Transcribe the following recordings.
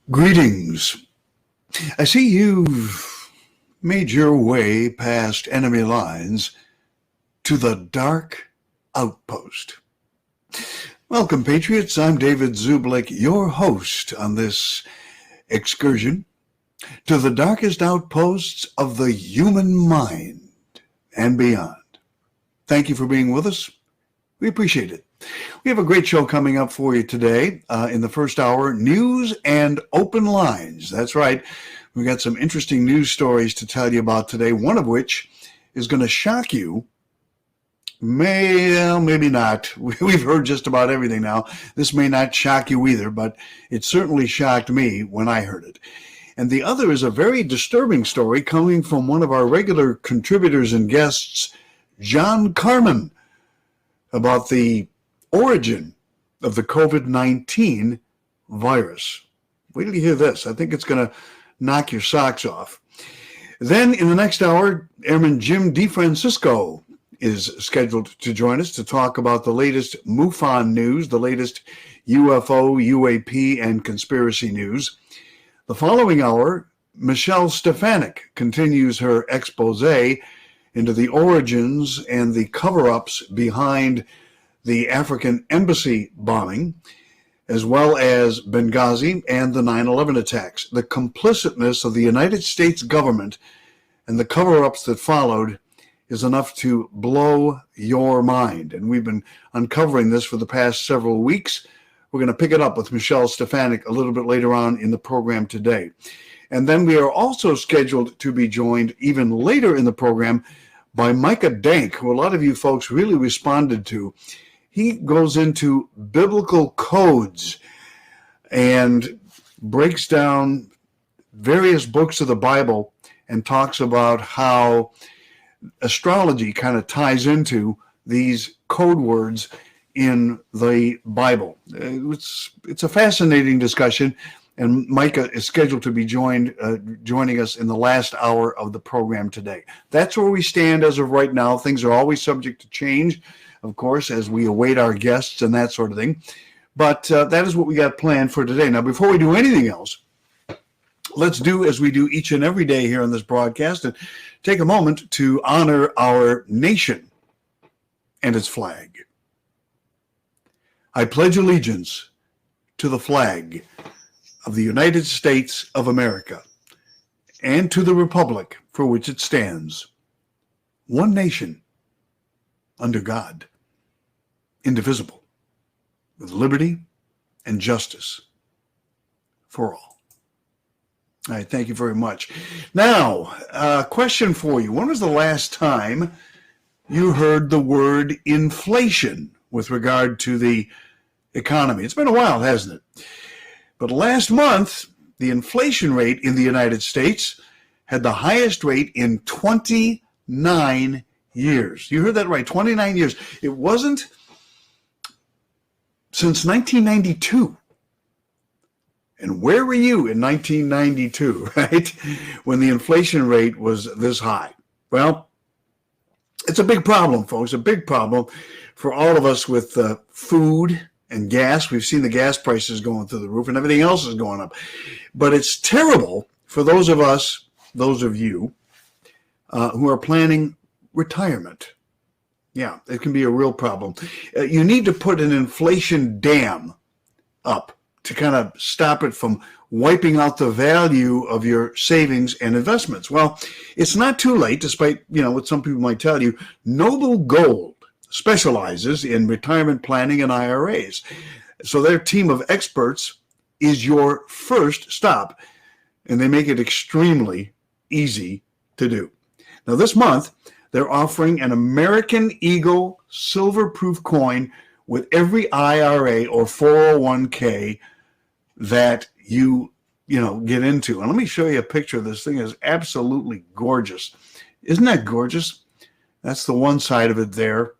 Greetings. I see you've made your way past enemy lines to the dark outpost. Welcome, Patriots. I'm Zublick, your host on this excursion to the darkest outposts of the human mind and beyond. Thank you for being with us. We appreciate it. We have a great show coming up for you today. In the first hour, news and open lines. That's right. We've got some interesting news stories to tell you about today, one of which is going to shock you. Maybe not. We've heard just about everything now. This may not shock you either, but it certainly shocked me when I heard it. And the other is a very disturbing story coming from one of our regular contributors and guests, John Carmen, about the origin of the COVID-19 virus. Wait till you hear this. I think it's going to knock your socks off. Then in the next hour, Airman Jim DeFrancisco is scheduled to join us to talk about the latest MUFON news, the latest UFO, UAP, and conspiracy news. The following hour, Michelle Stefanik continues her expose into the origins and the cover-ups behind the African embassy bombing, as well as Benghazi and the 9/11 attacks. The complicitness of the United States government and the cover-ups that followed is enough to blow your mind. And we've been uncovering this for the past several weeks. We're going to pick it up with Michelle Stefanik a little bit later on in the program today. And then we are also scheduled to be joined even later in the program by Micah Dank, who a lot of you folks really responded to. He goes into biblical codes and breaks down various books of the Bible and talks about how astrology kind of ties into these code words in the Bible. It's a fascinating discussion, and Micah is scheduled to be joining us in the last hour of the program today. That's where we stand as of right now. Things are always subject to change, of course, as we await our guests and that sort of thing. But that is what we got planned for today. Now, before we do anything else, let's do as we do each and every day here on this broadcast and take a moment to honor our nation and its flag. I pledge allegiance to the flag of the United States of America and to the republic for which it stands, one nation, under God, indivisible, with liberty and justice for all. All right, thank you very much. Now, a question for you. When was the last time you heard the word inflation with regard to the economy? It's been a while, hasn't it? But last month, the inflation rate in the United States had the highest rate in 29 years. You heard that right, 29 years. It wasn't since 1992. And where were you in 1992, right, when the inflation rate was this high? Well, it's a big problem, folks, a big problem for all of us with food and gas. We've seen the gas prices going through the roof and everything else is going up. But it's terrible for those of us, those of you, who are planning retirement. Yeah, it can be a real problem. You need to put an inflation dam up to kind of stop it from wiping out the value of your savings and investments. Well, it's not too late, despite, what some people might tell you. Noble Gold specializes in retirement planning and IRAs. So their team of experts is your first stop, and they make it extremely easy to do. Now, this month, they're offering an American Eagle silver-proof coin with every IRA or 401k that you get into. And let me show you a picture of this thing. It's absolutely gorgeous. Isn't that gorgeous? That's the one side of it there.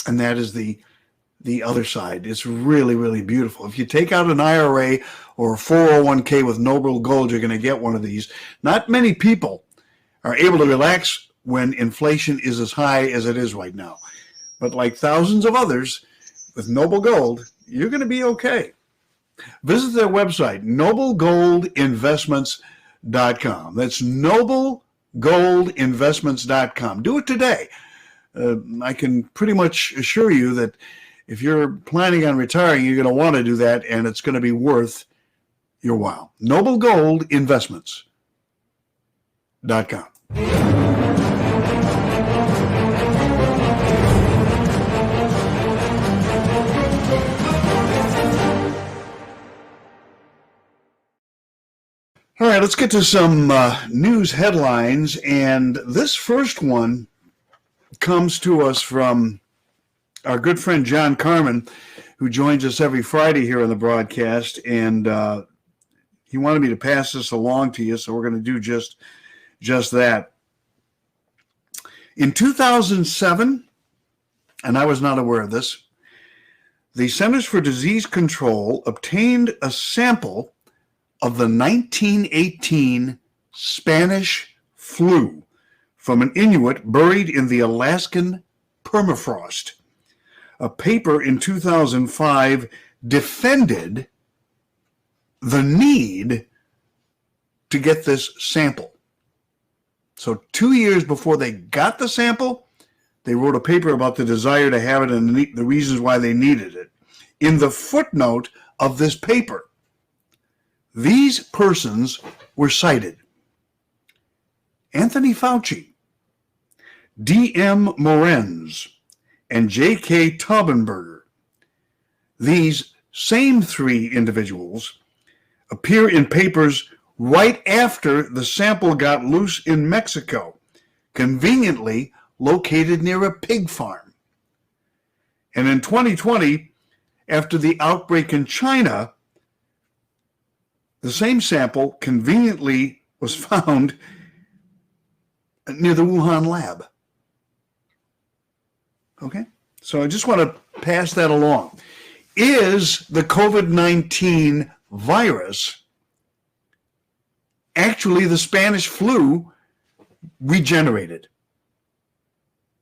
And that is the other side. It's really, really beautiful. If you take out an IRA or a 401k with Noble Gold, you're going to get one of these. Not many people are able to relax when inflation is as high as it is right now. But like thousands of others with Noble Gold, you're going to be okay. Visit their website, noblegoldinvestments.com. That's noblegoldinvestments.com. Do it today. I can pretty much assure you that if you're planning on retiring, you're going to want to do that, and it's going to be worth your while. noblegoldinvestments.com. All right, let's get to some news headlines, and this first one comes to us from our good friend John Carmen, who joins us every Friday here on the broadcast, and he wanted me to pass this along to you, so we're going to do just that. In 2007, and I was not aware of this, the Centers for Disease Control obtained a sample of the 1918 Spanish flu from an Inuit buried in the Alaskan permafrost. A paper in 2005 defended the need to get this sample. So 2 years before they got the sample, they wrote a paper about the desire to have it and the reasons why they needed it. In the footnote of this paper, these persons were cited: Anthony Fauci, D.M. Morenz, and J.K. Taubenberger. These same three individuals appear in papers right after the sample got loose in Mexico, conveniently located near a pig farm. And in 2020, after the outbreak in China, the same sample conveniently was found near the Wuhan lab. Okay? So I just want to pass that along. Is the COVID-19 virus actually the Spanish flu regenerated?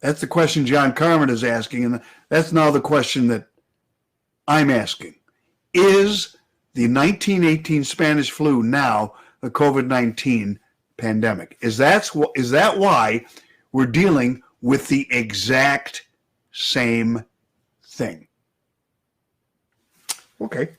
That's the question John Carmen is asking, and that's now the question that I'm asking. Is the 1918 Spanish flu now the COVID-19 pandemic? Is that why we're dealing with the exact same thing? Okay.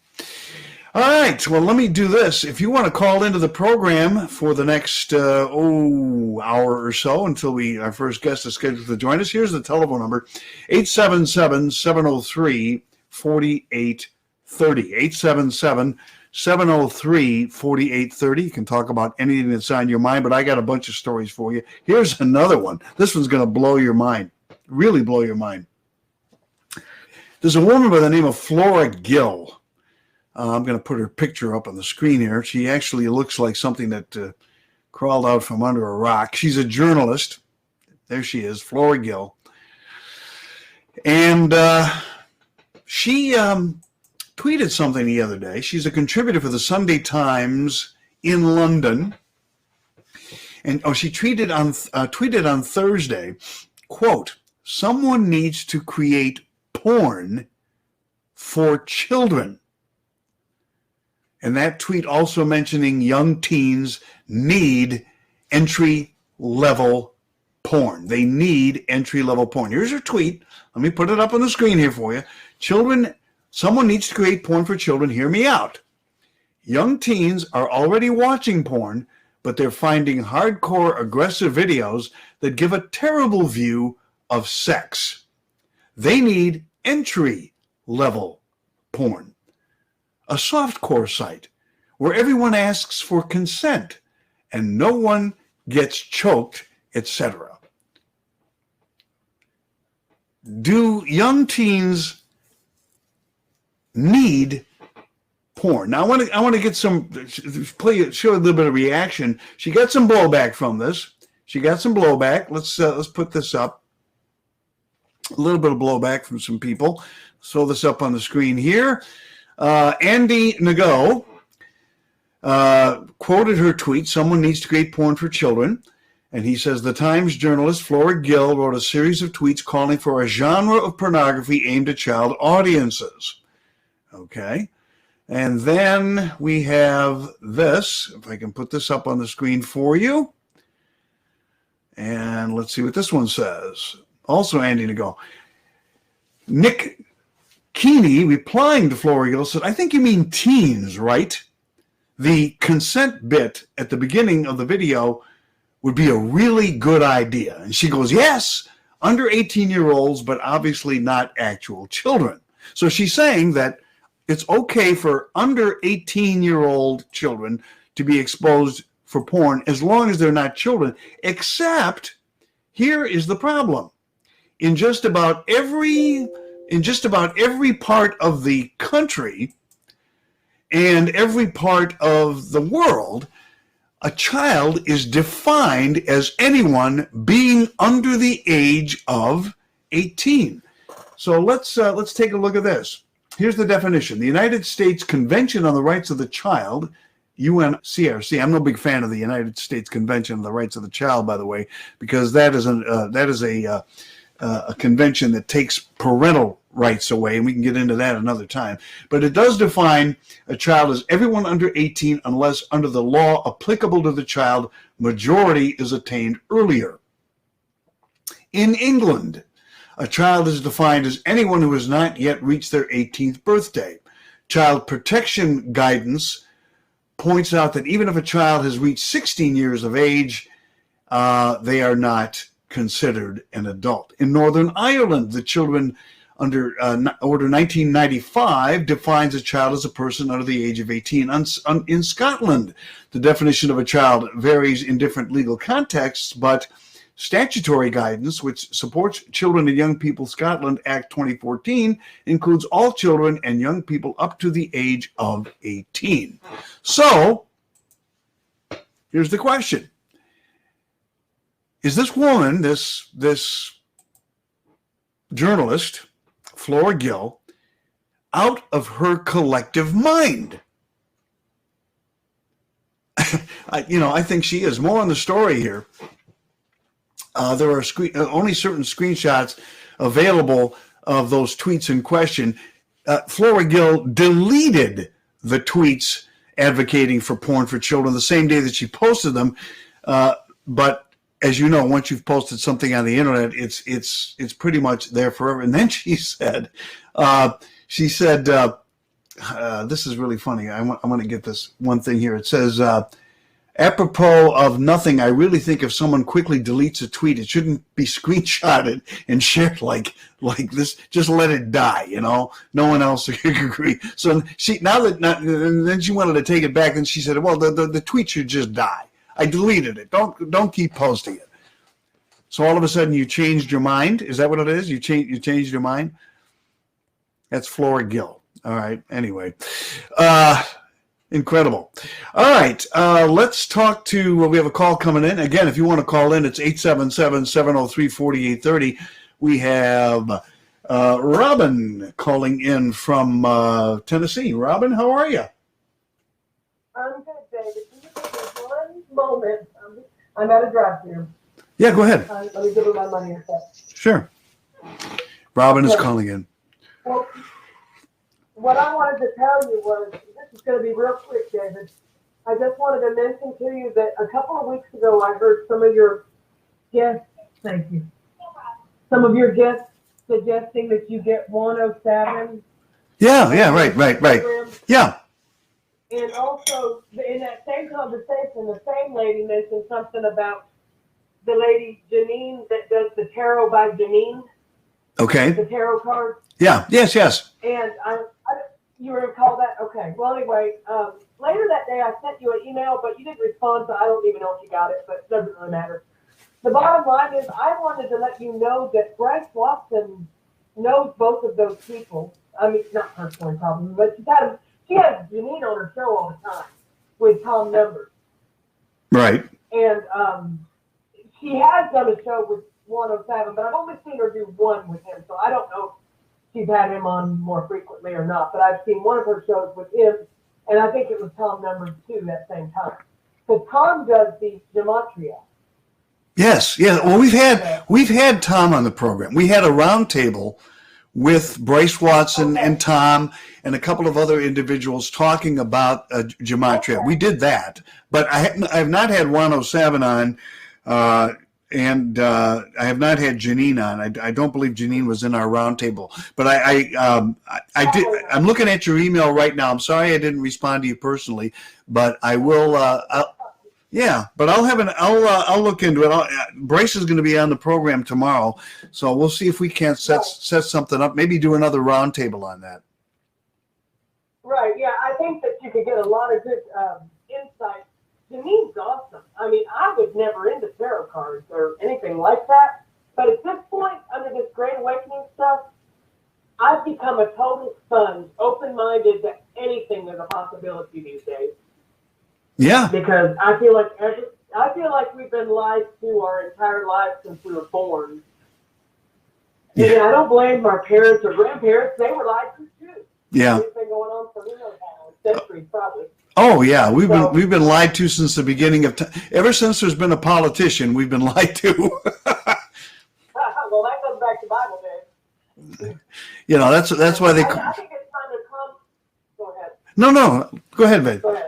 All right. Well, let me do this. If you want to call into the program for the next hour or so until our first guest is scheduled to join us, here's the telephone number: 877-703-4830. 877-703-4830. You can talk about anything that's on your mind, but I got a bunch of stories for you. Here's another one. This one's going to blow your mind, really blow your mind. There's a woman by the name of Flora Gill. I'm going to put her picture up on the screen here. She actually looks like something that crawled out from under a rock. She's a journalist. There she is, Flora Gill. And she tweeted something the other day. She's a contributor for the Sunday Times in London. And she tweeted on Thursday, quote, "Someone needs to create porn for children." And that tweet also mentioning young teens need entry-level porn. They need entry-level porn. Here's her tweet. Let me put it up on the screen here for you. Someone needs to create porn for children. Hear me out. Young teens are already watching porn, but they're finding hardcore, aggressive videos that give a terrible view of sex. They need entry-level porn. A softcore site where everyone asks for consent and no one gets choked, etc. Do young teens need porn? Now, I want to get show a little bit of reaction. She got some blowback from this. Let's put this up. A little bit of blowback from some people. Throw this up on the screen here. Andy Nago quoted her tweet, "Someone needs to create porn for children." And he says, the Times journalist Flora Gill wrote a series of tweets calling for a genre of pornography aimed at child audiences. Okay. And then we have this, if I can put this up on the screen for you. And let's see what this one says. Also Andy to go. Nick Keeney, replying to Flora Gill, said, I think you mean teens, right? The consent bit at the beginning of the video would be a really good idea. And she goes, yes, under 18-year-olds, but obviously not actual children. So she's saying that it's okay for under 18-year-old children to be exposed for porn as long as they're not children, except here is the problem. In just about every part of the country and every part of the world, a child is defined as anyone being under the age of 18. So let's take a look at this. Here's the definition. The United States Convention on the Rights of the Child, UNCRC. I'm no big fan of the United States Convention on the Rights of the Child, by the way, because that is a convention that takes parental rights away, and we can get into that another time. But it does define a child as everyone under 18 unless under the law applicable to the child, majority is attained earlier. In England, a child is defined as anyone who has not yet reached their 18th birthday. Child protection guidance points out that even if a child has reached 16 years of age, they are not considered an adult. In Northern Ireland, the children under Order 1995 defines a child as a person under the age of 18. In Scotland, the definition of a child varies in different legal contexts, but statutory guidance, which supports Children and Young People Scotland Act 2014, includes all children and young people up to the age of 18. So, here's the question. Is this woman, this journalist, Flora Gill, out of her collective mind? I think she is. More on the story here. There are only certain screenshots available of those tweets in question. Flora Gill deleted the tweets advocating for porn for children the same day that she posted them. But as you know, once you've posted something on the internet, it's pretty much there forever. And then she said, this is really funny. I want to get this one thing here. It says, apropos of nothing, I really think if someone quickly deletes a tweet, it shouldn't be screenshotted and shared like this. Just let it die, No one else could agree. So and then she wanted to take it back, and she said, well, the tweet should just die. I deleted it. Don't keep posting it. So all of a sudden you changed your mind? Is that what it is? You changed your mind? That's Flora Gill. All right. Anyway. Incredible. All right, let's talk to, we have a call coming in. Again, if you want to call in, it's 877-703-4830. We have Robin calling in from Tennessee. Robin, how are you? I'm good, David. Can you give me one moment? I'm at a drive-thru. Yeah, go ahead. Let me give her my money in a sec. Sure. Robin is calling in. Well, what I wanted to tell you was, this is going to be real quick, David. I just wanted to mention to you that a couple of weeks ago, I heard some of your guests, thank you, some of your guests suggesting that you get 107. Yeah, right. Yeah. And also, in that same conversation, the same lady mentioned something about the lady Janine that does the tarot by Janine. Okay. The tarot cards. Yeah. Yes. And you recall that? Okay. Well, anyway, later that day I sent you an email, but you didn't respond, so I don't even know if you got it, but it doesn't really matter. The bottom line is I wanted to let you know that Bryce Watson knows both of those people. I mean, not personally probably, but she has Janine on her show all the time with Tom Numbers. Right. And she has done a show with 107, but I've only seen her do one with him, so I don't know if she's had him on more frequently or not, but I've seen one of her shows with him, and I think it was Tom Numbers too that same time. So Tom does the gematria. Yes. Well, we've had Tom on the program. We had a round table with Bryce Watson and Tom and a couple of other individuals talking about gematria. We did that, but I have not had Juan O'Savin on, and I have not had Janine on. I don't believe Janine was in our roundtable, but I did. I'm looking at your email right now. I'm sorry I didn't respond to you personally, but I will. Yeah, but I'll look into it. Bryce is going to be on the program tomorrow, so we'll see if we can't set something up. Maybe do another roundtable on that. Right. Yeah, I think that you could get a lot of good insight. Janine's awesome. I mean, I was never into tarot cards or anything like that, but at this point, under this Great Awakening stuff, I've become a total sponge, open-minded to anything that's a possibility these days. Yeah. Because I feel like we've been lied to our entire lives since we were born. Yeah. And I don't blame our parents or grandparents. They were lied to too. Yeah. It's been going on for who knows how long, centuries probably. Oh yeah, we've been lied to since the beginning of time. Ever since there's been a politician, we've been lied to. Well, that goes back to Bible days. You know, that's why they. I think it's kind of Go ahead. No, go ahead, babe. Go ahead.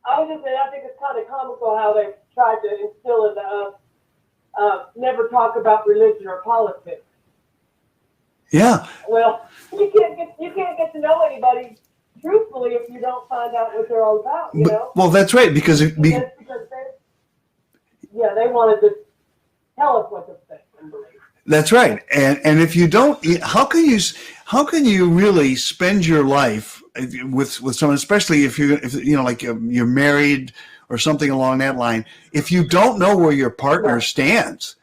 I was just saying, I think it's kind of comical how they tried to instill into us never talk about religion or politics. Yeah. Well, you can't get to know anybody truthfully if you don't find out what they're all about. You know. Well, that's right because they wanted to tell us what to think and believe. That's right, and if you don't, how can you really spend your life with someone, especially if you're married or something along that line, if you don't know where your partner stands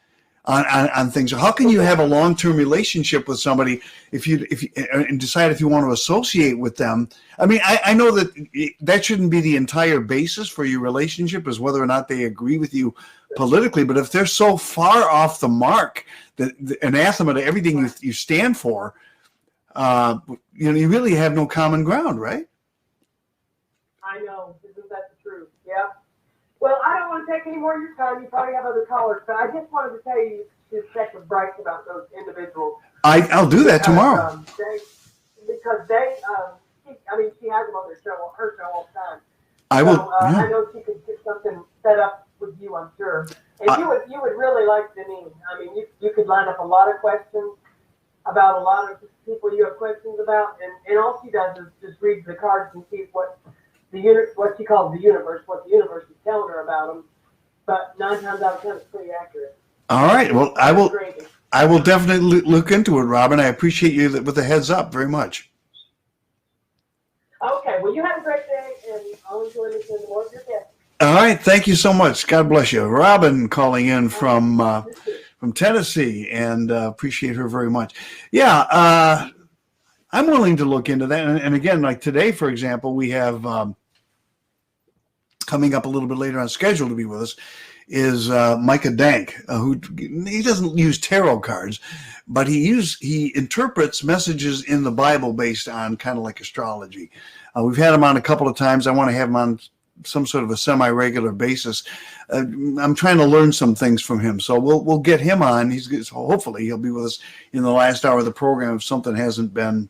on things? How can you have a long-term relationship with somebody if you and decide if you want to associate with them? I mean, I know that shouldn't be the entire basis for your relationship, is whether or not they agree with you politically. But if they're so far off the mark, the anathema to everything you stand for, you really have no common ground, right? I know. Isn't that the truth? Yeah. Well, I don't want to take any more of your time. You probably have other callers, but I just wanted to tell you to check with Bryce about those individuals. I'll do that tomorrow. She has them on her show all the time. I will. I know she could get something set up with you, I'm sure. And you would really like Janine. I mean, you could line up a lot of questions about a lot of people you have questions about, and all she does is just read the cards and see what she calls the universe, what the universe is telling her about them. But 9 times out of 10, it's pretty accurate. All right. Well, I will definitely look into it, Robin. I appreciate you with the heads up very much. Okay. Well, you have a great day, and I'll enjoy listening to more of your guests. All right. Thank you so much. God bless you. Robin calling in from Tennessee, and appreciate her very much. Yeah. I'm willing to look into that. And again, like today, for example, we have coming up a little bit later on schedule to be with us is Micah Dank, who he doesn't use tarot cards, but he interprets messages in the Bible based on kind of like astrology. We've had him on a couple of times. I want to have him on some sort of a semi-regular basis. I'm trying to learn some things from him, so we'll get him on. Hopefully he'll be with us in the last hour of the program if something hasn't been,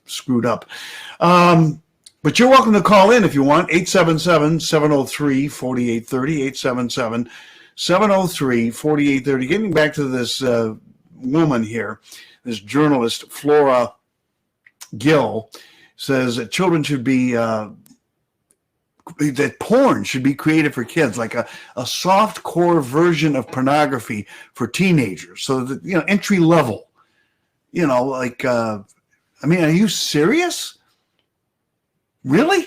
screwed up. But you're welcome to call in if you want. 877-703-4830, 877-703-4830. Getting back to this woman here, this journalist, Flora Gill, says that children should be, that porn should be created for kids, like a soft core version of pornography for teenagers. So that, entry level, are you serious? Really?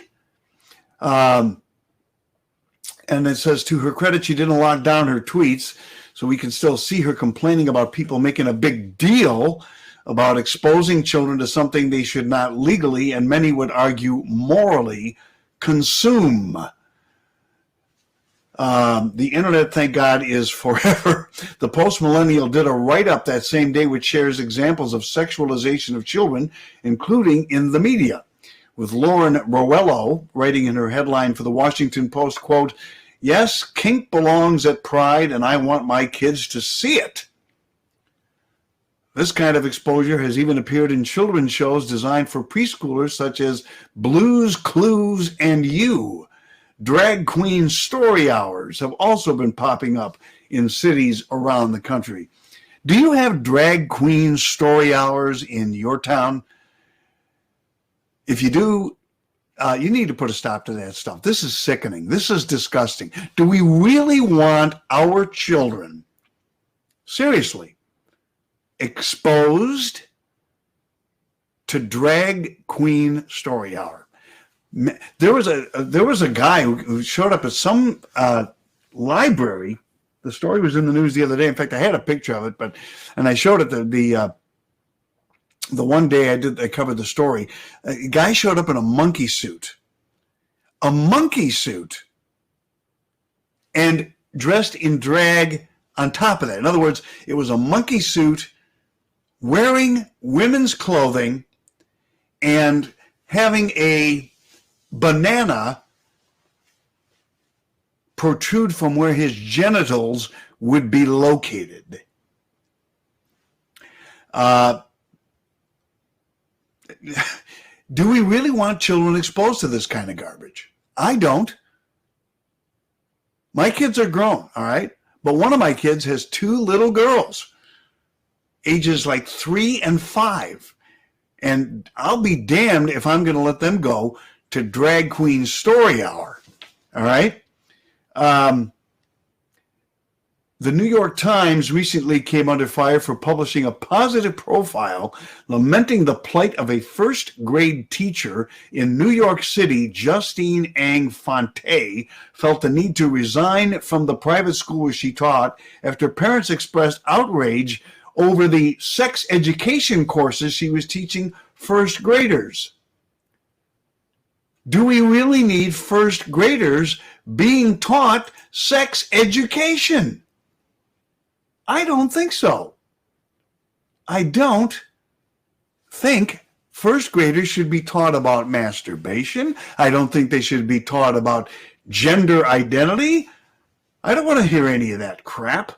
And it says, to her credit, she didn't lock down her tweets, so we can still see her complaining about people making a big deal about exposing children to something they should not legally, and many would argue morally, consume. The internet, thank God, is forever. The post-millennial did a write-up that same day which shares examples of sexualization of children, including in the media, with Lauren Rowello writing in her headline for the Washington Post, quote, "Yes, kink belongs at Pride, and I want my kids to see it." This kind of exposure has even appeared in children's shows designed for preschoolers, such as Blues, Clues, and You. Drag queen story hours have also been popping up in cities around the country. Do you have drag queen story hours in your town? If you do, you need to put a stop to that stuff. This is sickening. This is disgusting. Do we really want our children, seriously, exposed to drag queen story hour? There was a guy who showed up at some library. The story was in the news the other day. In fact, I had a picture of it, and I showed it the one day I covered the story. A guy showed up in a monkey suit, and dressed in drag on top of that. In other words, it was a monkey suit wearing women's clothing and having a banana protrude from where his genitals would be located. Do we really want children exposed to this kind of garbage? I don't. My kids are grown, all right? But one of my kids has two little girls, ages like 3 and 5. And I'll be damned if I'm going to let them go to drag queen story hour. All right. The New York Times recently came under fire for publishing a positive profile lamenting the plight of a first grade teacher in New York City. Justine Ang Fonte felt the need to resign from the private school where she taught after parents expressed outrage over the sex education courses she was teaching first graders. Do we really need first graders being taught sex education? I don't think so. I don't think first graders should be taught about masturbation. I don't think they should be taught about gender identity. I don't want to hear any of that crap.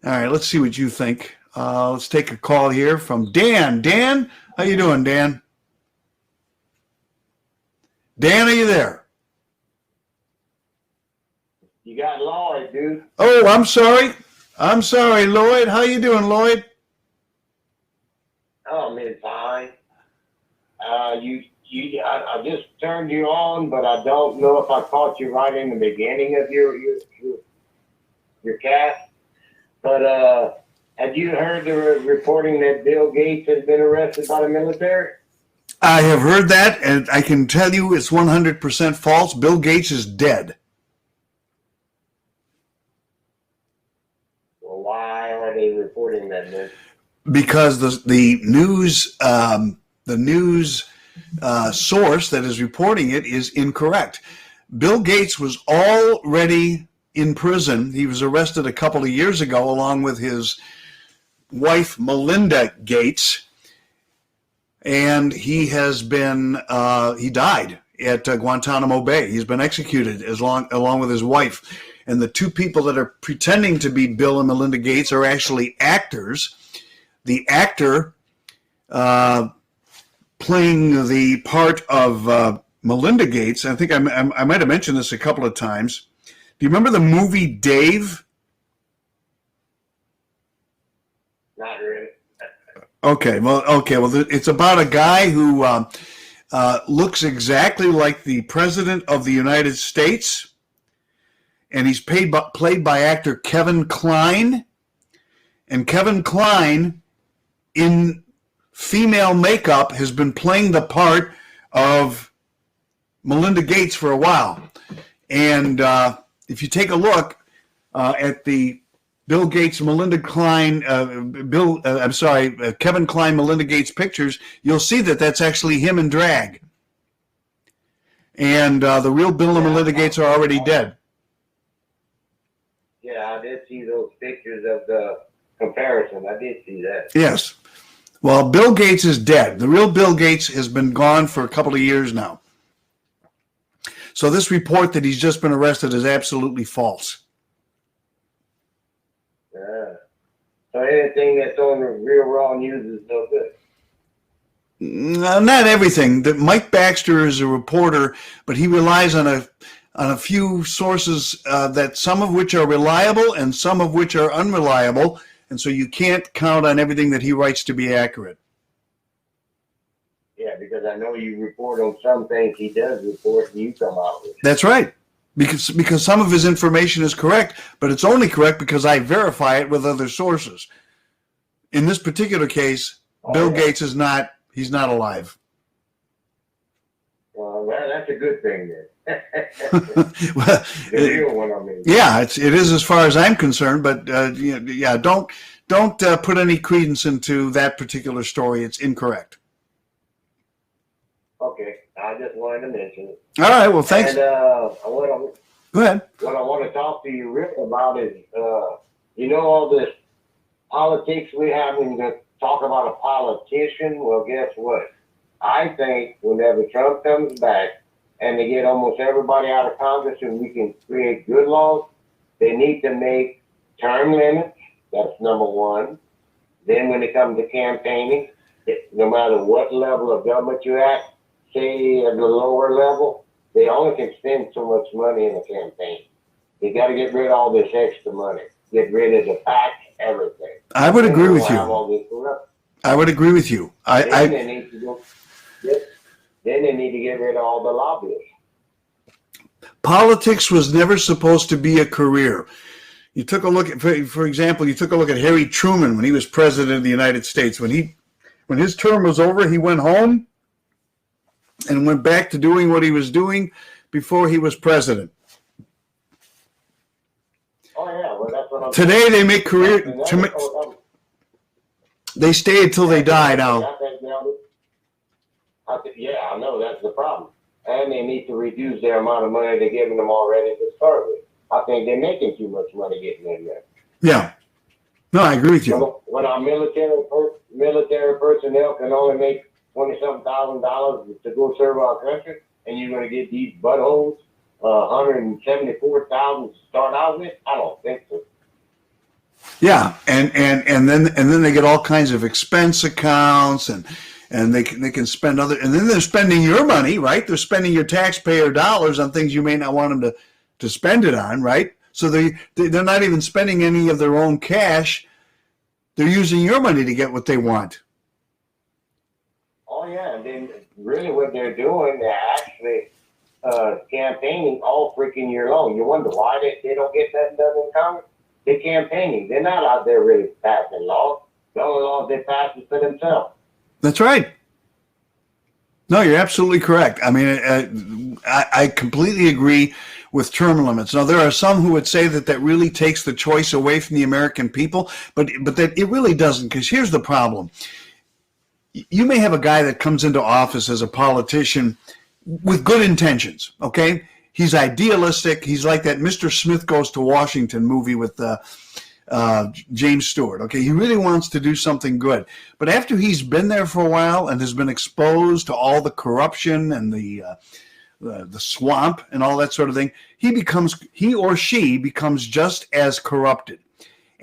All right, let's see what you think. Let's take a call here from Dan. Dan, how you doing, Dan? Dan, are you there? You got Lloyd, dude. Oh, I'm sorry. I'm sorry, Lloyd. How you doing, Lloyd? Oh, man, fine. I just turned you on, but I don't know if I caught you right in the beginning of your cast. But have you heard the reporting that Bill Gates has been arrested by the military? I have heard that, and I can tell you it's 100% false. Bill Gates is dead. Well, why are they reporting that, man? Because the news source that is reporting it is incorrect. Bill Gates was already in prison. He was arrested a couple of years ago along with his wife, Melinda Gates. And he has been, he died at Guantanamo Bay. He's been executed along with his wife. And the two people that are pretending to be Bill and Melinda Gates are actually actors. The actor playing the part of Melinda Gates, I think I might have mentioned this a couple of times. Do you remember the movie Dave? Not really. Okay, well, it's about a guy who looks exactly like the President of the United States, and he's played by actor Kevin Kline. And Kevin Kline, in female makeup, has been playing the part of Melinda Gates for a while. And if you take a look at the Bill Gates, Melinda Kline, Kevin Kline, Melinda Gates pictures, you'll see that that's actually him in drag. And the real Bill and Melinda Gates are already dead. Yeah, I did see those pictures of the comparison. I did see that. Yes. Well, Bill Gates is dead. The real Bill Gates has been gone for a couple of years now. So this report that he's just been arrested is absolutely false. So anything that's on the real raw news is no good. Not everything. Mike Baxter is a reporter, but he relies on a few sources that some of which are reliable and some of which are unreliable, and so you can't count on everything that he writes to be accurate. Yeah, because I know you report on some things he does report, and you come out with it. That's right. Because some of his information is correct, but it's only correct because I verify it with other sources. In this particular case, Bill Gates is not. He's not alive. Well, that's a good thing then. Well, The real one, I mean. yeah, it is as far as I'm concerned. But yeah, don't put any credence into that particular story. It's incorrect. Okay, I just wanted to mention it. All right. Well, thanks. And Go ahead. what I want to talk to you, Rick, about is, all this politics we have when you talk about a politician. Well, guess what? I think whenever Trump comes back and they get almost everybody out of Congress and we can create good laws, they need to make term limits. That's number one. Then when it comes to campaigning, no matter what level of government you're at, say at the lower level, they only can spend so much money in a campaign. You got to get rid of all this extra money. Get rid of the PAC, everything. I would agree with you. I would agree with you. Then they need to get rid of all the lobbyists. Politics was never supposed to be a career. You took a look at, for example, you took a look at Harry Truman when he was president of the United States. When his term was over, he went home and went back to doing what he was doing before he was president. Oh yeah, well that's what I'm Today they make career. They stay until they die now. Yeah, I know that's the problem. And they need to reduce their amount of money they're giving them already to start with. I think they're making too much money getting in there. Yeah. No, I agree with you. When our military personnel can only make $27,000 to go serve our country, and you're going to get these buttholes, $174,000 to start out with, I don't think so. Yeah, and then they get all kinds of expense accounts, and they can spend other, and then they're spending your money, right? They're spending your taxpayer dollars on things you may not want them to spend it on, right? So they're not even spending any of their own cash. They're using your money to get what they want. Oh yeah, and then really what they're doing, they're actually campaigning all freaking year long. You wonder why they don't get that done in Congress? They're campaigning. They're not out there really passing laws. The only laws they pass is for themselves. That's right. No, you're absolutely correct. I mean, I completely agree with term limits. Now, there are some who would say that really takes the choice away from the American people, but that it really doesn't, because here's the problem. You may have a guy that comes into office as a politician with good intentions, okay? He's idealistic. He's like that Mr. Smith Goes to Washington movie with James Stewart, okay? He really wants to do something good. But after he's been there for a while and has been exposed to all the corruption and the swamp and all that sort of thing, he or she becomes just as corrupted.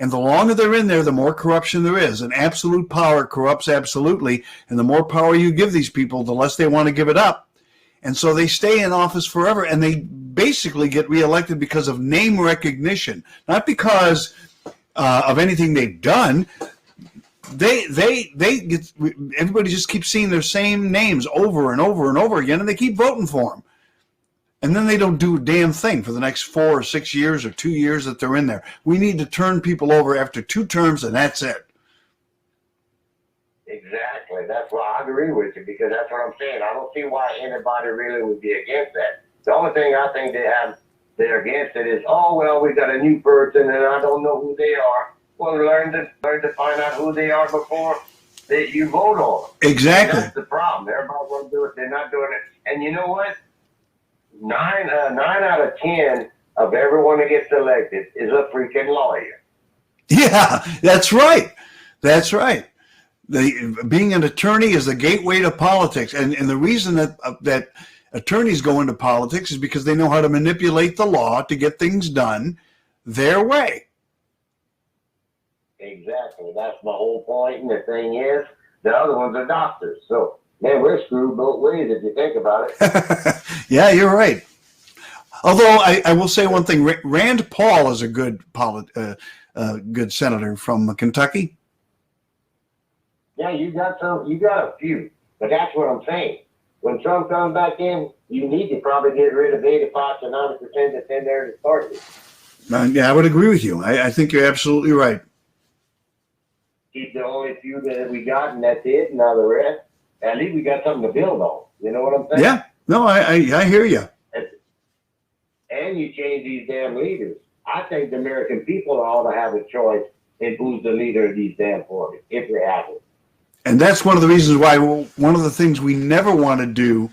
And the longer they're in there, the more corruption there is. And absolute power corrupts absolutely. And the more power you give these people, the less they want to give it up. And so they stay in office forever, and they basically get reelected because of name recognition, not because of anything they've done. Everybody just keeps seeing their same names over and over and over again, and they keep voting for them. And then they don't do a damn thing for the next 4 or 6 years or 2 years that they're in there. We need to turn people over after 2 terms, and that's it. Exactly. That's why I agree with you, because that's what I'm saying. I don't see why anybody really would be against that. The only thing I think they're against it is, oh, well, we got a new person and I don't know who they are. Well, learn to find out who they are before that you vote on them. Exactly. And that's the problem. Everybody wants to do it. They're not doing it. And you know what? 9 out of 10 of everyone that gets elected is a freaking lawyer. Yeah, that's right. That's right. Being an attorney is the gateway to politics. And the reason that attorneys go into politics is because they know how to manipulate the law to get things done their way. Exactly. That's my whole point. And the thing is, the other ones are doctors. So, man, we're screwed both ways if you think about it. Yeah, you're right. Although I will say one thing, Rand Paul is a good good senator from Kentucky. Yeah, you got a few. But that's what I'm saying. When Trump comes back in, you need to probably get rid of 85 to 90% that's in there to start with. Yeah, I would agree with you. I think you're absolutely right. Keep the only few that we got, and that's it. Now the rest, at least we got something to build on. You know what I'm saying? Yeah. No, I hear you. And you change these damn leaders. I think the American people ought to have a choice in who's the leader of these damn parties, if they have it. And that's one of the reasons why one of the things we never want to do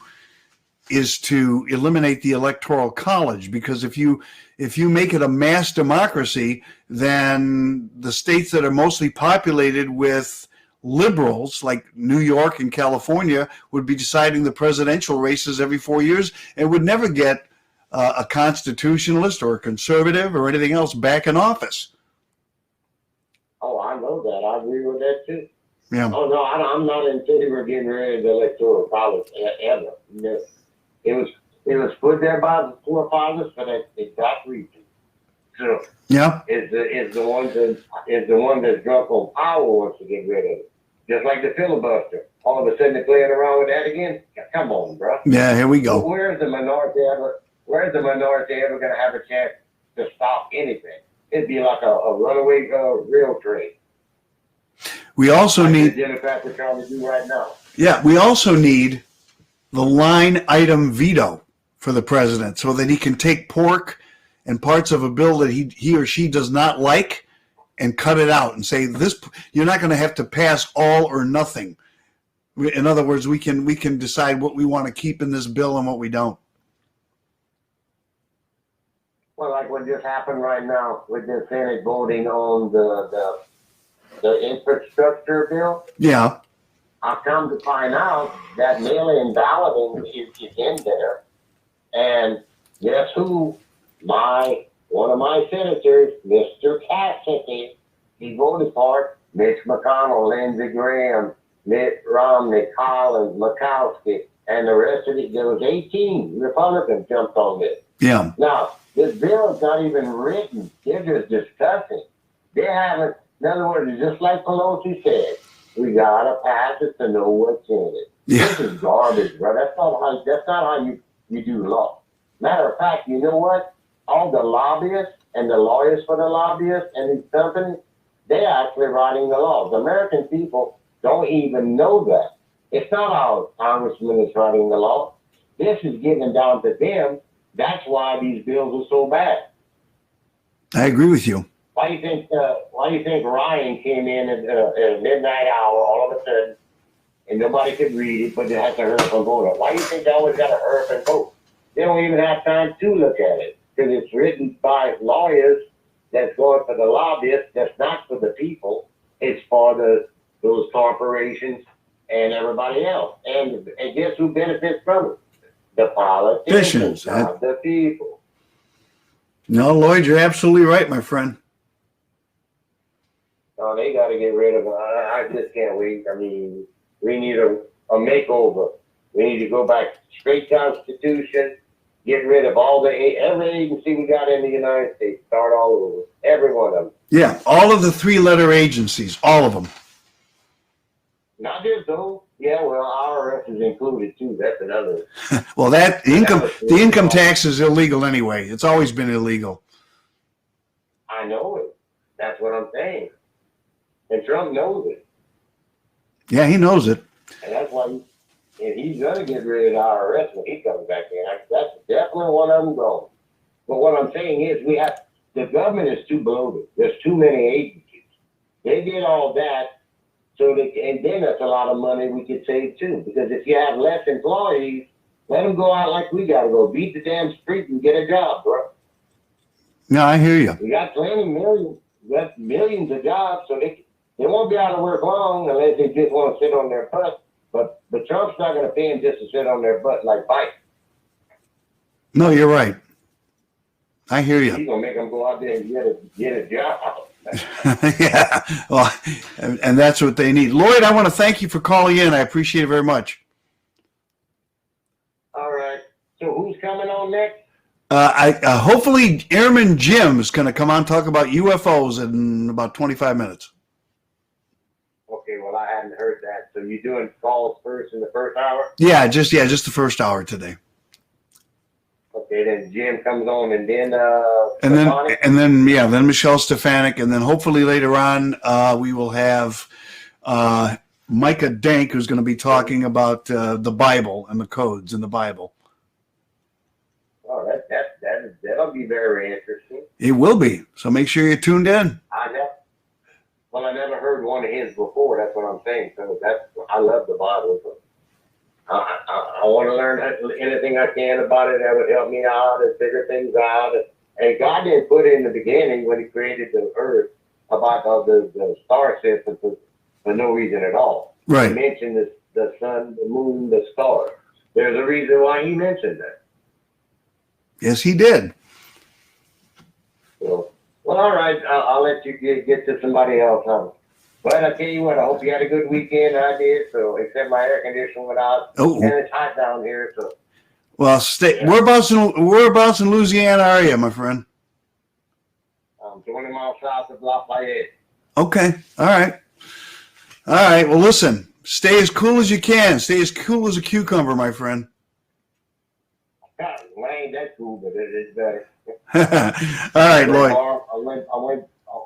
is to eliminate the Electoral College, because if you make it a mass democracy, then the states that are mostly populated with liberals, like New York and California, would be deciding the presidential races every 4 years and would never get a constitutionalist or a conservative or anything else back in office. Oh, I know that. I agree with that too. Yeah. Oh no, I'm not in favor of getting rid of the Electoral College ever. No. It was put there by the forefathers for that exact reason. So Yeah. is the one that's drunk on power wants to get rid of it. Just like the filibuster. All of a sudden they're playing around with that again. Come on, bro. Yeah, here we go. Where's the minority ever going to have a chance to stop anything? It'd be like a runaway rail train. We also like need the Democrats are trying to do right now. Yeah, we also need the line item veto for the president so that he can take pork and parts of a bill that he or she does not like and cut it out and say, this, you're not going to have to pass all or nothing. In other words, we can decide what we want to keep in this bill and what we don't. Well, like what just happened right now with the Senate voting on the infrastructure bill. Yeah. I've come to find out that mail-in balloting is in there. And guess who? One of my senators, Mr. Cassidy, he voted for it. Mitch McConnell, Lindsey Graham, Mitt Romney, Collins, Murkowski, and the rest of it. There was 18 Republicans jumped on this. Yeah. Now, this bill is not even written. They're just discussing. They haven't, in other words, it's just like Pelosi said, we gotta pass it to know what's in it. Yeah. This is garbage, bro. That's not how you do law. Matter of fact, you know what? All the lobbyists and the lawyers for the lobbyists and these companies, they're actually writing the laws. The American people don't even know that. It's not our congressman that's writing the law. This is given down to them. That's why these bills are so bad. I agree with you. Why do you think Ryan came in at a midnight hour all of a sudden, and nobody could read it, but they had to hurry up and vote? Why do you think they always got to hurry up and vote? They don't even have time to look at it because it's written by lawyers that's going for the lobbyists. That's not for the people. It's for those corporations and everybody else. And guess who benefits from it? The politicians, not the people. No, Lloyd, you're absolutely right, my friend. No, they got to get rid of it. I just can't wait. I mean, we need a makeover. We need to go back straight Constitution, get rid of every agency we got in the United States, start all over. Every one of them. Yeah, all of the 3-letter agencies, all of them. Not just those. Yeah, well, IRS is included too. That's another. Well, the income tax is illegal anyway. It's always been illegal. I know it. That's what I'm saying. And Trump knows it. Yeah, he knows it. And that's why he's going to get rid of the IRS when he comes back in. That's definitely one of them going. But what I'm saying is the government is too bloated. There's too many agencies. They did all that. And then that's a lot of money we could save too. Because if you have less employees, let them go out like we got to go. Beat the damn street and get a job, bro. No, I hear you. We got millions of jobs, so they won't be out of work long unless they just want to sit on their butt. But Trump's not going to pay them just to sit on their butt like Biden. No, you're right. I hear you. He's going to make them go out there and get a job. Yeah, well, and that's what they need. Lloyd, I want to thank you for calling in. I appreciate it very much. All right. So who's coming on next? Hopefully Airman Jim is going to come on and talk about UFOs in about 25 minutes. Okay, well, I hadn't heard that. So you're doing calls first in the first hour? Yeah, just the first hour today. Okay, then Jim comes on, and then then Michelle Stefanik, and then hopefully later on we will have Micah Dank, who's going to be talking about the Bible and the codes in the Bible. Oh, that'll be very interesting. It will be. So make sure you're tuned in. I never heard one of his before. That's what I'm saying. So I love the Bible. So I want to learn anything I can about it that would help me out and figure things out. And God didn't put it in the beginning when He created the earth about the star system for no reason at all. Right. He mentioned the sun, the moon, the stars. There's a reason why He mentioned that. Yes, He did. So, well, all right. I'll let you get to somebody else. Huh? But I tell you what, I hope you had a good weekend. I did. So, except my air conditioner went out, and it's hot down here. So, well, whereabouts in Louisiana are you, my friend? I'm 20 miles south of Lafayette. Okay. All right. Well, listen. Stay as cool as you can. Stay as cool as a cucumber, my friend. God, well, ain't that cool, but it's better. All right, Lloyd.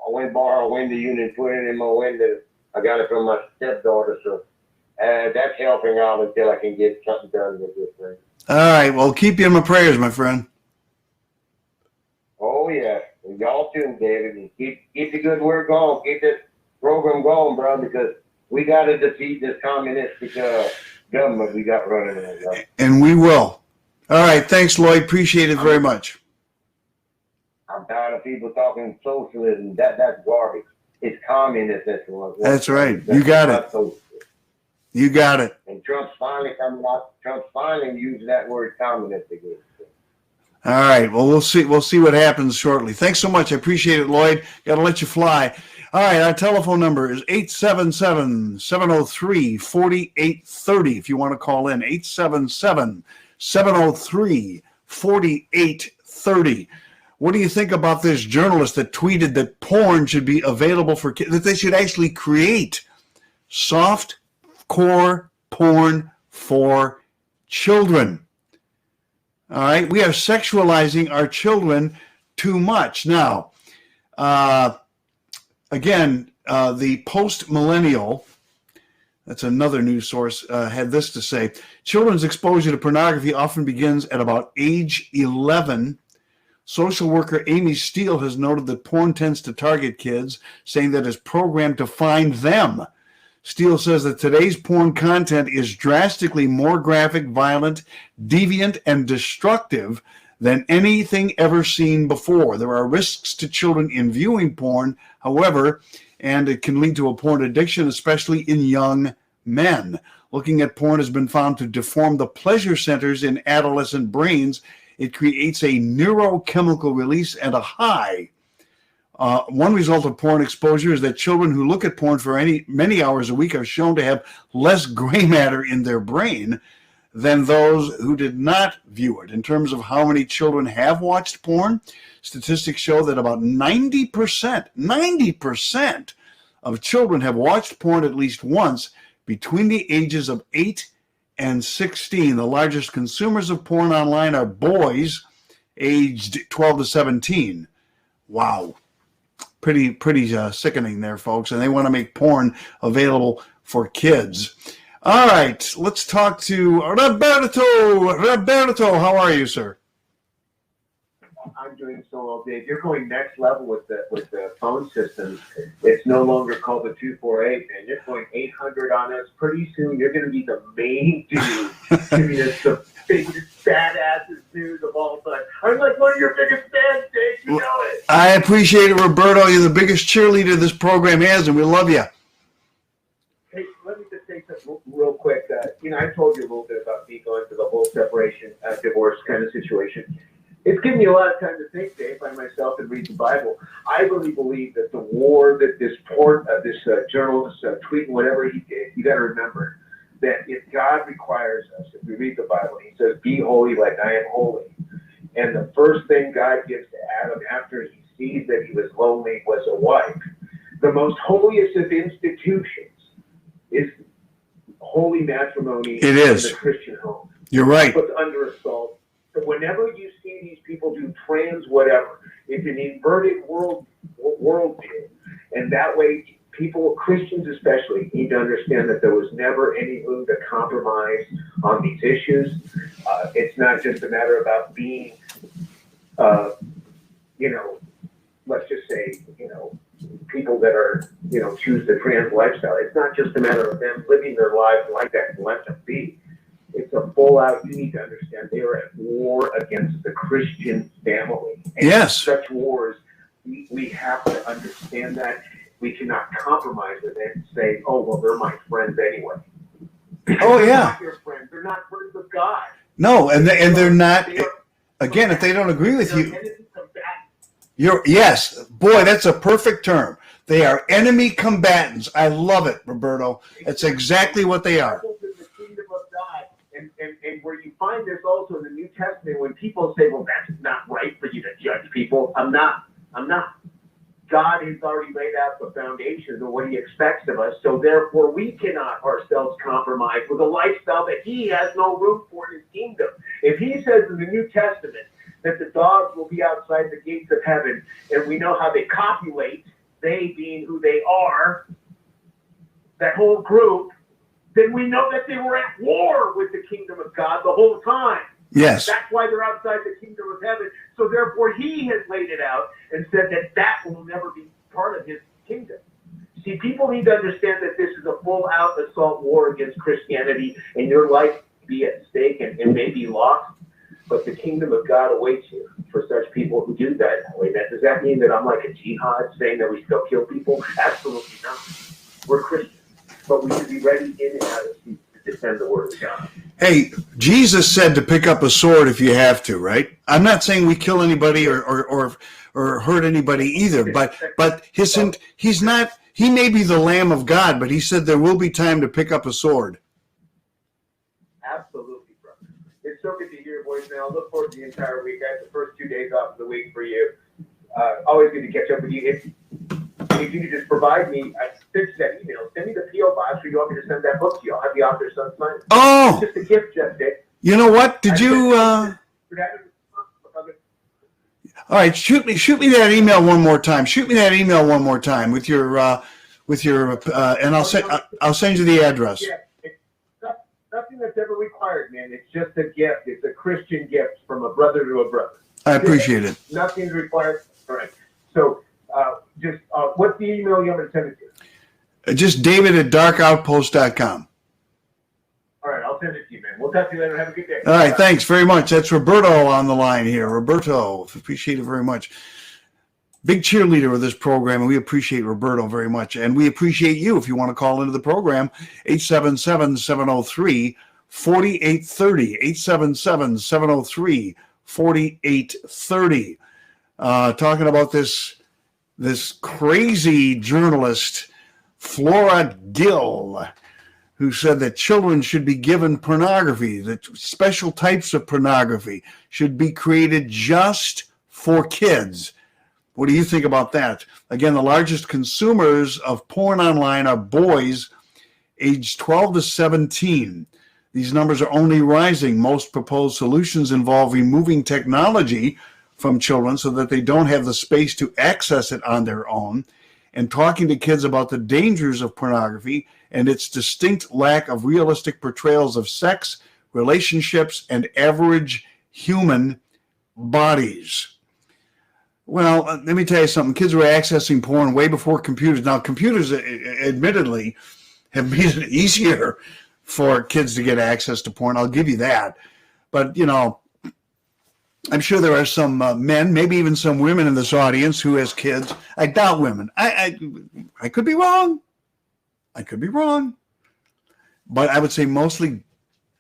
I went borrow a window unit and put it in my window. I got it from my stepdaughter, so that's helping out until I can get something done with this thing. All right, well, keep you in my prayers, my friend. Oh yeah, and y'all too, David, and keep the good work going. Keep this program going, bro, because we got to defeat this communistic government we got running in. And we will. All right, thanks, Lloyd. Appreciate it very much. I'm tired of people talking socialism. That's garbage. It's communism. That's right. You got it. You got it. And Trump's finally coming out. Trump's finally using that word communist again. All right. Well, we'll see. We'll see what happens shortly. Thanks so much. I appreciate it, Lloyd. Got to let you fly. All right. Our telephone number is 877-703-4830. If you want to call in, 877-703-4830. What do you think about this journalist that tweeted that porn should be available for kids, that they should actually create soft core porn for children? All right. We are sexualizing our children too much. Now, again, the post-millennial, that's another news source, had this to say: children's exposure to pornography often begins at about age 11. Social worker Amy Steele has noted that porn tends to target kids, saying that it's programmed to find them. Steele says that today's porn content is drastically more graphic, violent, deviant, and destructive than anything ever seen before. There are risks to children in viewing porn, however, and it can lead to a porn addiction, especially in young men. Looking at porn has been found to deform the pleasure centers in adolescent brains. It creates a neurochemical release and a high. One result of porn exposure is that children who look at porn for many hours a week are shown to have less gray matter in their brain than those who did not view it. In terms of how many children have watched porn, statistics show that about 90% of children have watched porn at least once between the ages of 8 and 16. The largest consumers of porn online are boys aged 12 to 17. Wow. Pretty sickening there, folks. And they want to make porn available for kids. All right, let's talk to Roberto. Roberto, how are you, sir? I'm doing so well, Dave. You're going next level with the phone systems. It's no longer called the 248, man. You're going 800 on us. Pretty soon, you're going to be the main dude. I mean, it's the biggest badasses news of all time. I'm like one of your biggest fans, Dave. You know it. I appreciate it, Roberto. You're the biggest cheerleader this program has, and we love you. Hey, let me just say something real quick. I told you a little bit about me going through the whole separation, divorce kind of situation. It's given me a lot of time to think, Dave, by myself and read the Bible. I really believe that the war that this journalist tweeting whatever he did, you got to remember that if God requires us, if we read the Bible, he says, "Be holy like I am holy." And the first thing God gives to Adam after he sees that he was lonely was a wife. The most holiest of institutions is holy matrimony It is. in the Christian home. You're right. It's under assault. So whenever you see these people do trans whatever, it's an inverted worldview. And that way, people, Christians especially, need to understand that there was never any room to compromise on these issues. It's not just a matter about being, let's just say, people that are, choose the trans lifestyle. It's not just a matter of them living their lives like that and let them be. It's a full out, you need to understand, they are at war against the Christian family. And Yes. such wars, we have to understand that. We cannot compromise with it and say, oh, well, they're my friends anyway. Oh, They're yeah. not your friends. They're not friends of God. No, and they're not. They are- Again, if they don't agree with they're you, enemy combatants. yes, boy, that's a perfect term. They are enemy combatants. I love it, Roberto. That's exactly what they are. In the kingdom of God. And where you find this also in the New Testament, when people say, well, that's not right for you to judge people. I'm not. God has already laid out the foundations of what he expects of us, so therefore we cannot ourselves compromise with a lifestyle that he has no room for in his kingdom. If he says in the New Testament that the dogs will be outside the gates of heaven, and we know how they copulate, they being who they are, that whole group, then we know that they were at war with the kingdom of God the whole time. Yes. That's why they're outside the kingdom of heaven. So therefore, he has laid it out and said that that will never be part of his kingdom. See, people need to understand that this is a full-out assault war against Christianity, and your life be at stake and may be lost. But the kingdom of God awaits you for such people who do that. Does that mean that I'm like a jihad saying that we still kill people? Absolutely not. We're Christians, but we should be ready in and out of season to defend the word of God. Hey, Jesus said to pick up a sword if you have to, right? I'm not saying we kill anybody or hurt anybody either, but he's not. He may be the Lamb of God, but he said there will be time to pick up a sword. Absolutely, brother. It's so good to hear your voice, man. I'll look forward to the entire week. I have the first 2 days off of the week for you. Always good to catch up with you. If you could just provide me, I fixed that email. Send me the P.O. box where you want me to send that book to you. I'll have the author son sign it. Oh, It's just a gift, Jeff Dick. you know what? Did you? All right, shoot me that email one more time. Shoot me that email one more time with your, and I'll send you the address. Yeah, it's nothing that's ever required, man. It's just a gift. It's a Christian gift from a brother to a brother. I appreciate it. Nothing's required. All right. So, what's the email you want me to send it to? Just David@darkoutpost.com. All right, I'll send it to you, man. We'll talk to you later. Have a good day. All right, thanks very much. That's Roberto on the line here. Roberto, appreciate it very much. Big cheerleader of this program, and we appreciate Roberto very much. And we appreciate you if you want to call into the program, 877-703-4830, 877-703-4830. Talking about this crazy journalist, Flora Gill, who said that children should be given pornography, that special types of pornography should be created just for kids. What do you think about that? Again, the largest consumers of porn online are boys aged 12 to 17. These numbers are only rising. Most proposed solutions involve removing technology from children so that they don't have the space to access it on their own, and talking to kids about the dangers of pornography and its distinct lack of realistic portrayals of sex, relationships, and average human bodies. Well, let me tell you something. Kids were accessing porn way before computers. Now, computers, admittedly, have made it easier for kids to get access to porn. I'll give you that. But, I'm sure there are some men, maybe even some women in this audience who has kids. I doubt women. I could be wrong. I could be wrong. But I would say mostly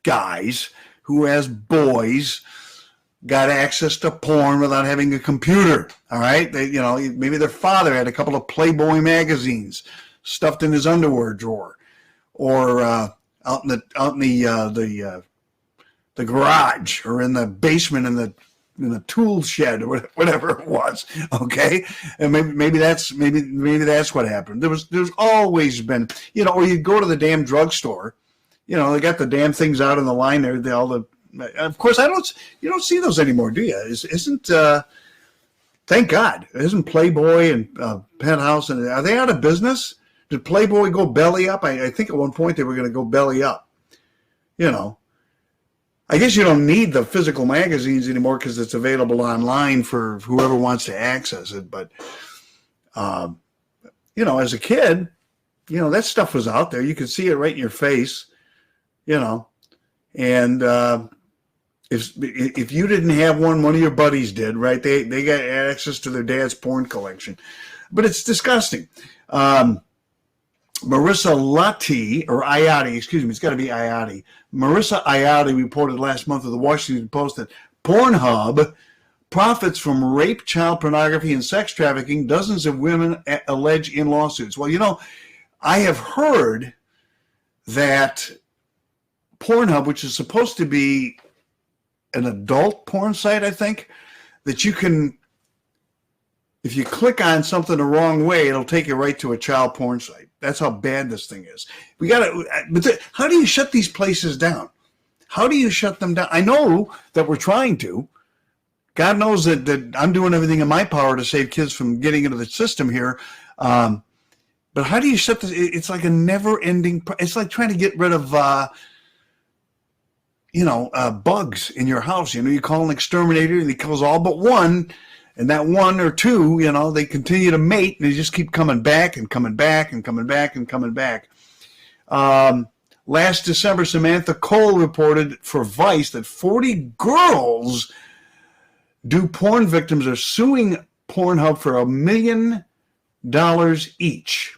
guys who, as boys, got access to porn without having a computer. All right. They, maybe their father had a couple of Playboy magazines stuffed in his underwear drawer, or out in the garage, or in the basement in the tool shed, or whatever it was. Okay. And maybe that's what happened. There's always been, or you go to the damn drugstore, they got the damn things out in the line there. Of course, you don't see those anymore, do you? Thank God, isn't Playboy and Penthouse, and are they out of business? Did Playboy go belly up? I think at one point they were going to go belly up. I guess you don't need the physical magazines anymore because it's available online for whoever wants to access it. But, as a kid, that stuff was out there. You could see it right in your face, and if you didn't have one of your buddies did, right? They got access to their dad's porn collection. But it's disgusting. Marissa Iotti, it's got to be Iotti. Marissa Iotti reported last month to the Washington Post that Pornhub profits from rape, child pornography, and sex trafficking, dozens of women allege in lawsuits. Well, I have heard that Pornhub, which is supposed to be an adult porn site, I think, that you can, if you click on something the wrong way, it'll take you right to a child porn site. That's how bad this thing is. How do you shut these places down? How do you shut them down? I know that we're trying to. God knows that I'm doing everything in my power to save kids from getting into the system here. But how do you shut this? It's like a never-ending. It's like trying to get rid of, bugs in your house. You call an exterminator and he kills all but one. And that one or two, they continue to mate, and they just keep coming back and coming back and coming back and coming back. Last December, Samantha Cole reported for Vice that 40 girls porn victims are suing Pornhub for $1 million each.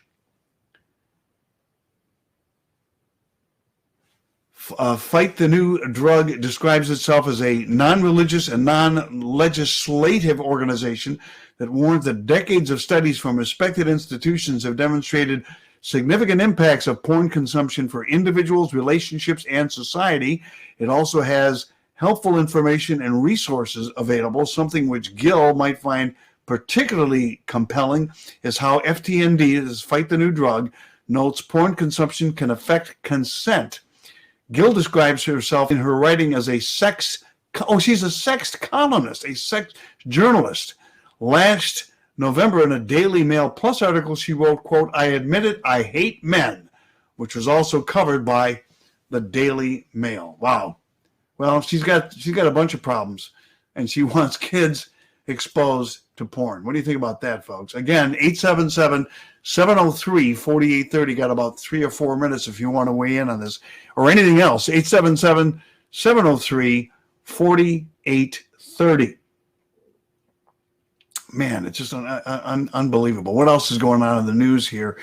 Fight the New Drug describes itself as a non-religious and non-legislative organization that warns that decades of studies from respected institutions have demonstrated significant impacts of porn consumption for individuals, relationships, and society. It also has helpful information and resources available. Something which Gill might find particularly compelling is how FTND, this is Fight the New Drug, notes porn consumption can affect consent. Gill describes herself in her writing as she's a sex columnist, a sex journalist. Last November, in a Daily Mail Plus article, she wrote, quote, "I admit it, I hate men," which was also covered by the Daily Mail. Wow. Well, she's got a bunch of problems, and she wants kids exposed to porn. What do you think about that, folks? Again, 877-703-4830. Got about 3 or 4 minutes if you want to weigh in on this or anything else. 877-703-4830. Man, it's just unbelievable. What else is going on in the news here?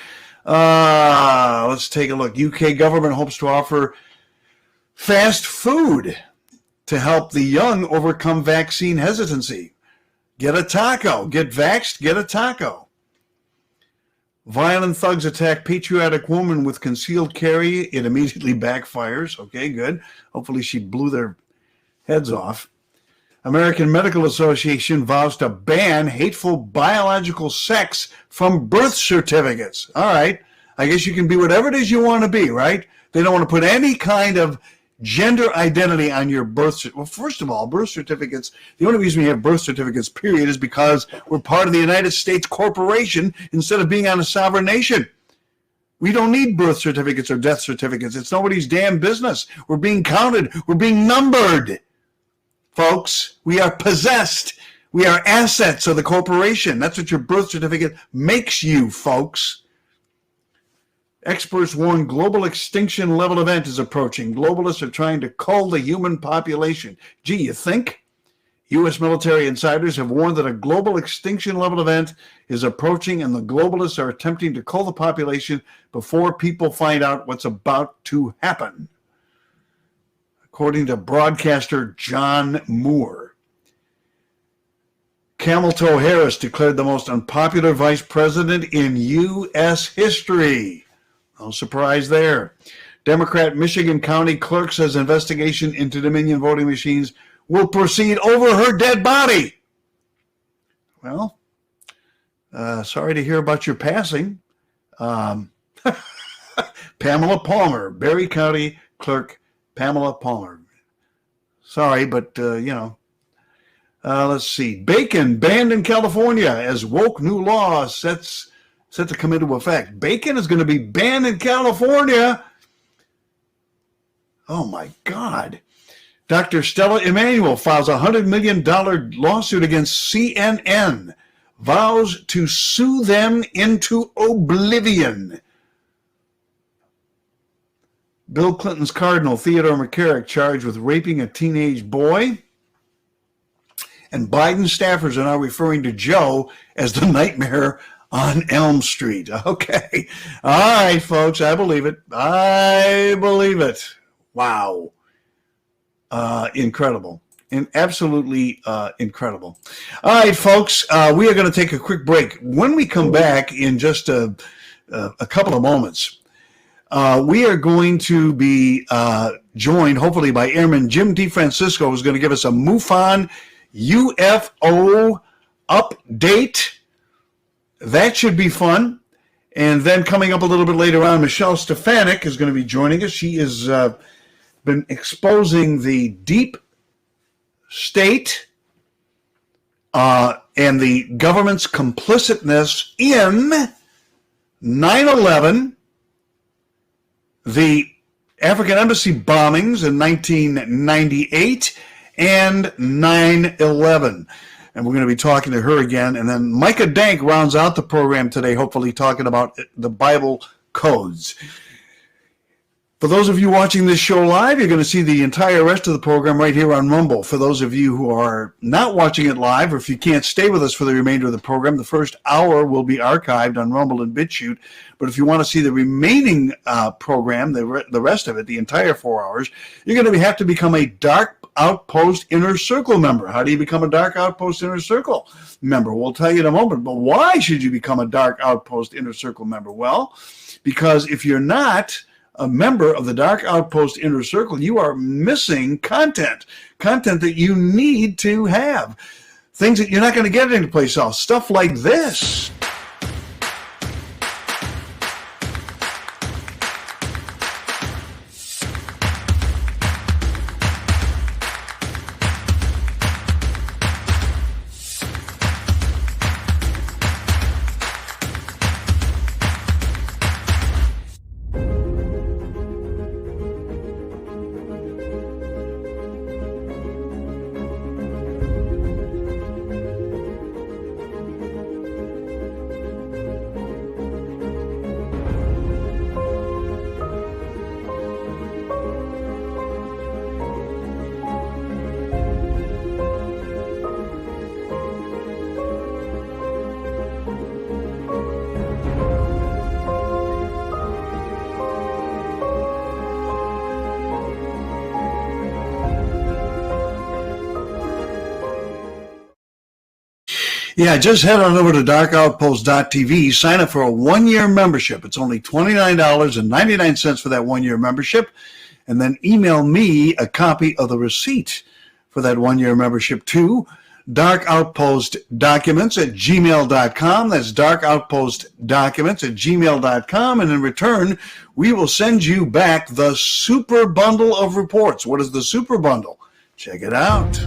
Let's take a look. UK government hopes to offer fast food to help the young overcome vaccine hesitancy. Get a taco. Get vaxxed, get a taco. Violent thugs attack patriotic woman with concealed carry. It immediately backfires. Okay, good. Hopefully she blew their heads off. American Medical Association vows to ban hateful biological sex from birth certificates. All right. I guess you can be whatever it is you want to be, right? They don't want to put any kind of gender identity on your birth certificate. Well, first of all, birth certificates, the only reason we have birth certificates, period, is because we're part of the United States corporation instead of being on a sovereign nation. We don't need birth certificates or death certificates. It's nobody's damn business. We're being counted. We're being numbered. Folks, we are possessed. We are assets of the corporation. That's what your birth certificate makes you, folks. Experts warn global extinction level event is approaching. Globalists are trying to cull the human population. Gee, you think? U.S. military insiders have warned that a global extinction level event is approaching, and the globalists are attempting to cull the population before people find out what's about to happen. According to broadcaster John Moore. Camel-Toe Harris declared the most unpopular vice president in U.S. history. No surprise there. Democrat Michigan County Clerk says investigation into Dominion voting machines will proceed over her dead body. Well, sorry to hear about your passing. Pamela Palmer, Berry County Clerk Pamela Palmer. Sorry, but, let's see. Bacon banned in California as woke new law set to come into effect. Bacon is going to be banned in California. Oh, my God. Dr. Stella Emanuel files a $100 million lawsuit against CNN, vows to sue them into oblivion. Bill Clinton's Cardinal Theodore McCarrick charged with raping a teenage boy. And Biden staffers are now referring to Joe as the nightmare on Elm Street. Okay. All right, folks. I believe it. I believe it. Wow. Incredible. Absolutely incredible. All right, folks. We are going to take a quick break. When we come back in just a couple of moments, we are going to be joined, hopefully, by Airman Jim DeFrancisco, who's going to give us a MUFON UFO update. That should be fun. And then coming up a little bit later on, Michelle Stefanik is going to be joining us. She has been exposing the deep state and the government's complicitness in 9/11, the African embassy bombings in 1998, and 9/11. And we're going to be talking to her again. And then Micah Dank rounds out the program today, hopefully talking about the Bible codes. For those of you watching this show live, you're going to see the entire rest of the program right here on Rumble. For those of you who are not watching it live, or if you can't stay with us for the remainder of the program, the first hour will be archived on Rumble and BitChute. But if you want to see the remaining program, the rest of it, the entire 4 hours, you're going to have to become a Dark Outpost Inner Circle member. How do you become a Dark Outpost Inner Circle member? We'll tell you in a moment. But why should you become a Dark Outpost Inner Circle member? Well, because if you're not a member of the Dark Outpost Inner Circle, you are missing content that you need to have. Things that you're not going to get anyplace else. Stuff like this. Yeah, just head on over to darkoutpost.tv, sign up for a one-year membership. It's only $29.99 for that one-year membership, and then email me a copy of the receipt for that one-year membership to darkoutpostdocuments@gmail.com. That's darkoutpostdocuments@gmail.com, and in return, we will send you back the super bundle of reports. What is the super bundle? Check it out.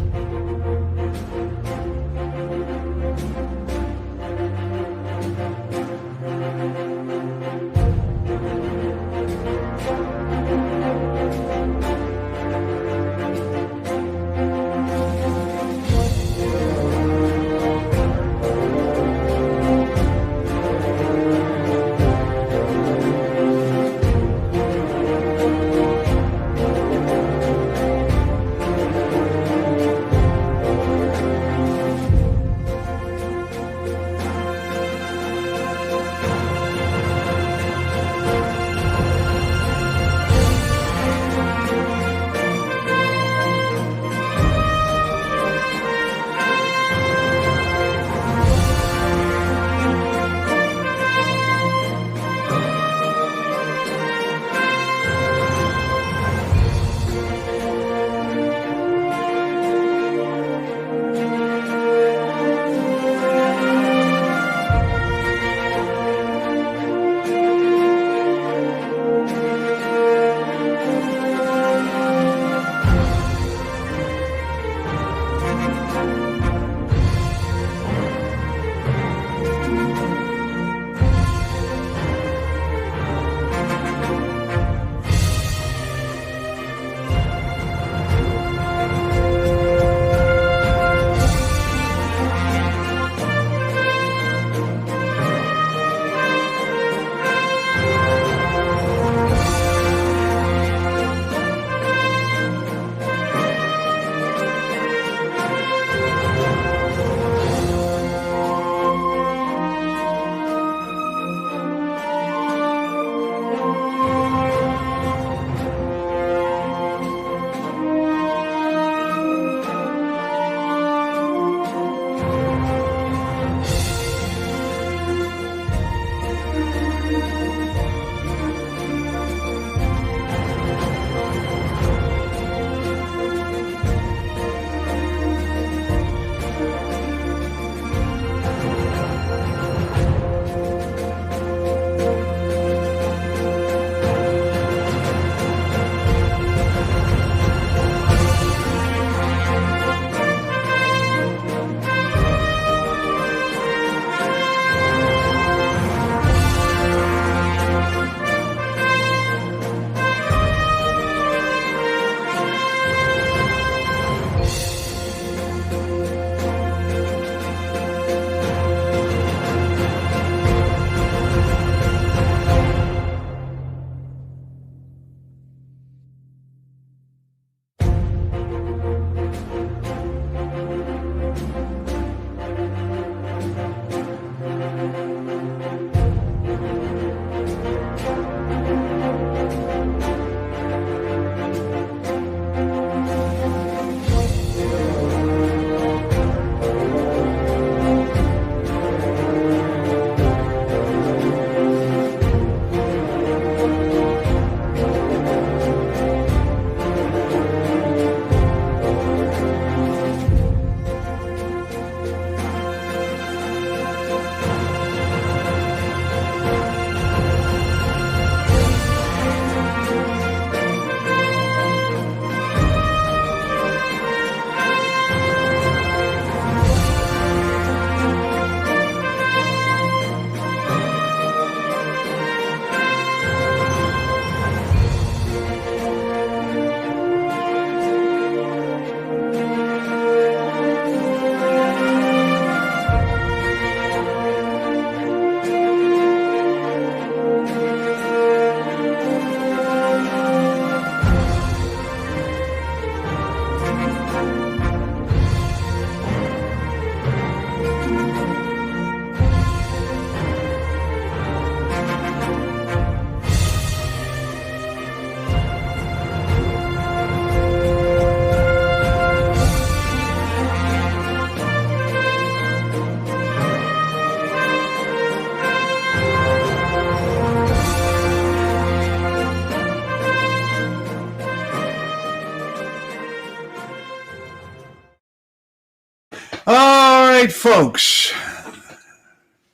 right, folks.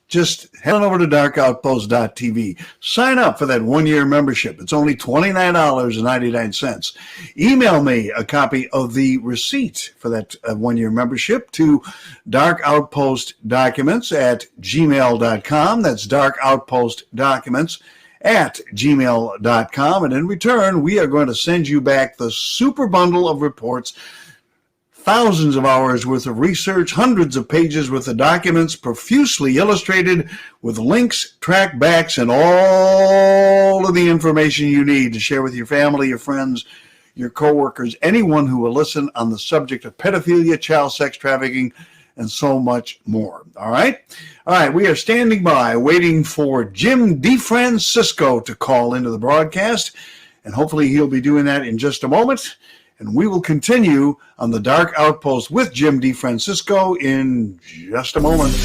Just head on over to darkoutpost.tv. Sign up for that one-year membership. It's only $29.99. Email me a copy of the receipt for that one-year membership to darkoutpostdocuments@gmail.com. That's darkoutpostdocuments@gmail.com. And in return, we are going to send you back the super bundle of reports, thousands of hours worth of research, hundreds of pages worth of documents, profusely illustrated with links, trackbacks, and all of the information you need to share with your family, your friends, your coworkers, anyone who will listen on the subject of pedophilia, child sex trafficking, and so much more. All right? All right, we are standing by waiting for Jim DeFrancisco to call into the broadcast, and hopefully he'll be doing that in just a moment. And we will continue on the Dark Outpost with Jim DeFrancisco in just a moment.